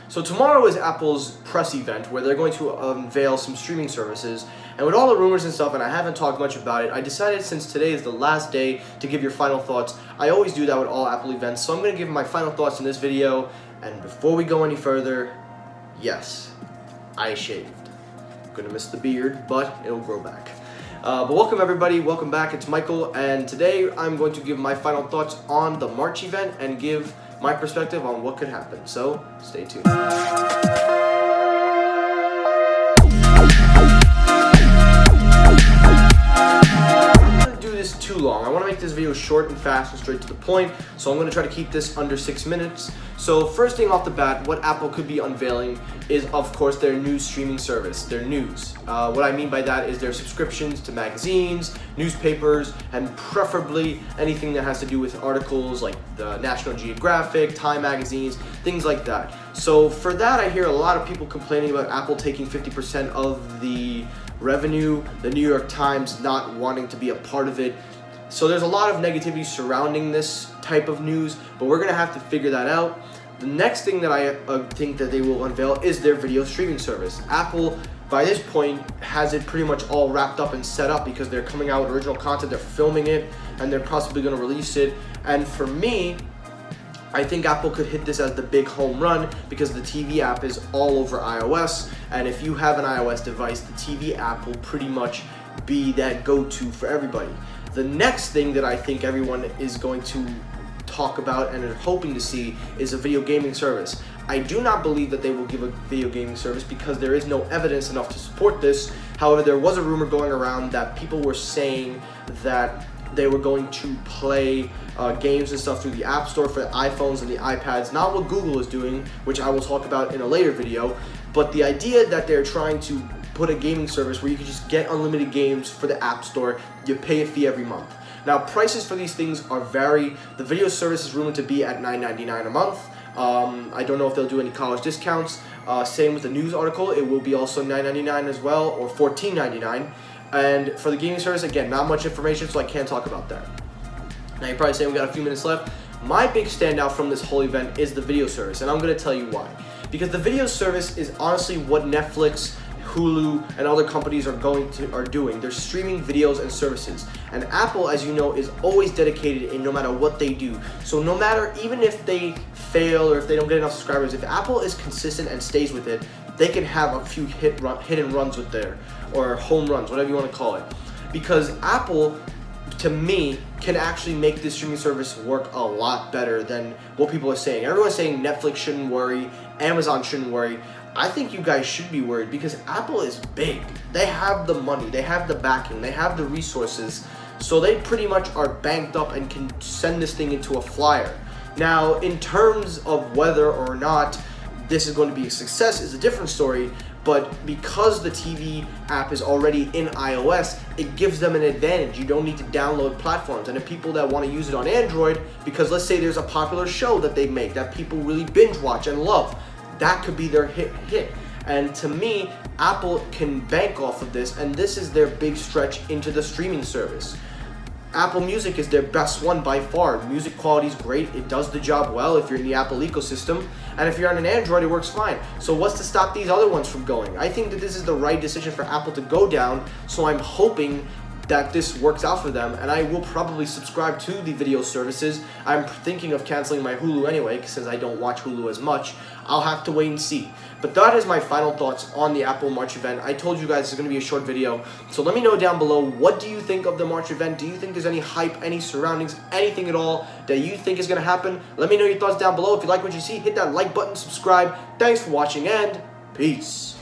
So tomorrow is Apple's press event where they're going to unveil some streaming services. And with all the rumors and stuff, and I haven't talked much about it, I decided since today is the last day to give your final thoughts. I always do that with all Apple events, so I'm going to give my final thoughts in this video. And before we go any further, yes, I shaved. I'm going to miss the beard, but it'll grow back. But welcome everybody, welcome back, it's Michael, and today I'm going to give my final thoughts on the March event and give my perspective on what could happen, so stay tuned. Too long. I want to make this video short and fast and straight to the point, so I'm going to try to keep this under 6 minutes. So first thing off the bat, what Apple could be unveiling is, of course, their new streaming service, their news. What I mean by that is their subscriptions to magazines, newspapers, and preferably anything that has to do with articles like the National Geographic, Time magazines, things like that. So for that, I hear a lot of people complaining about Apple taking 50% of the revenue, the New York Times not wanting to be a part of it. So there's a lot of negativity surrounding this type of news, but we're going to have to figure that out. The next thing that I think that they will unveil is their video streaming service. Apple, by this point, has it pretty much all wrapped up and set up because they're coming out with original content, they're filming it, and they're possibly going to release it. And for me, I think Apple could hit this as the big home run because the TV app is all over iOS, and if you have an iOS device, the TV app will pretty much be that go-to for everybody. The next thing that I think everyone is going to talk about and are hoping to see is a video gaming service. I do not believe that they will give a video gaming service because there is no evidence enough to support this. However, there was a rumor going around that people were saying that they were going to play games and stuff through the App Store for the iPhones and the iPads, not what Google is doing, which I will talk about in a later video, but the idea that they're trying to put a gaming service where you can just get unlimited games for the App Store, you pay a fee every month. Now, prices for these things are vary. The video service is rumored to be at $9.99 a month. I don't know if they'll do any college discounts. Same with the news article, it will be also $9.99 as well, or $14.99. And for the gaming service, again, not much information, so I can't talk about that. Now you're probably saying we got a few minutes left. My big standout from this whole event is the video service, and I'm going to tell you why. Because the video service is honestly what Netflix, Hulu, and other companies are doing. They're streaming videos and services. And Apple, as you know, is always dedicated in no matter what they do. So no matter, even if they fail or if they don't get enough subscribers, if Apple is consistent and stays with it, they can have a few hit and runs with there, or home runs, whatever you want to call it. Because Apple, to me, can actually make this streaming service work a lot better than what people are saying. Everyone's saying Netflix shouldn't worry, Amazon shouldn't worry. I think you guys should be worried because Apple is big. They have the money, they have the backing, they have the resources, so they pretty much are banked up and can send this thing into a flyer. Now, in terms of whether or not this is going to be a success is a different story, but because the TV app is already in iOS, it gives them an advantage. You don't need to download platforms. And if people that want to use it on Android, because let's say there's a popular show that they make that people really binge watch and love, that could be their hit. And to me, Apple can bank off of this, and this is their big stretch into the streaming service. Apple Music is their best one by far. Music quality is great. It does the job well if you're in the Apple ecosystem. And if you're on an Android, it works fine. So what's to stop these other ones from going? I think that this is the right decision for Apple to go down. So I'm hoping that this works out for them, and I will probably subscribe to the video services. I'm thinking of canceling my Hulu anyway, since I don't watch Hulu as much. I'll have to wait and see. But that is my final thoughts on the Apple March event. I told you guys it's going to be a short video, so let me know down below, what do you think of the March event? Do you think there's any hype, any surroundings, anything at all that you think is going to happen? Let me know your thoughts down below. If you like what you see, hit that like button, subscribe. Thanks for watching, and peace.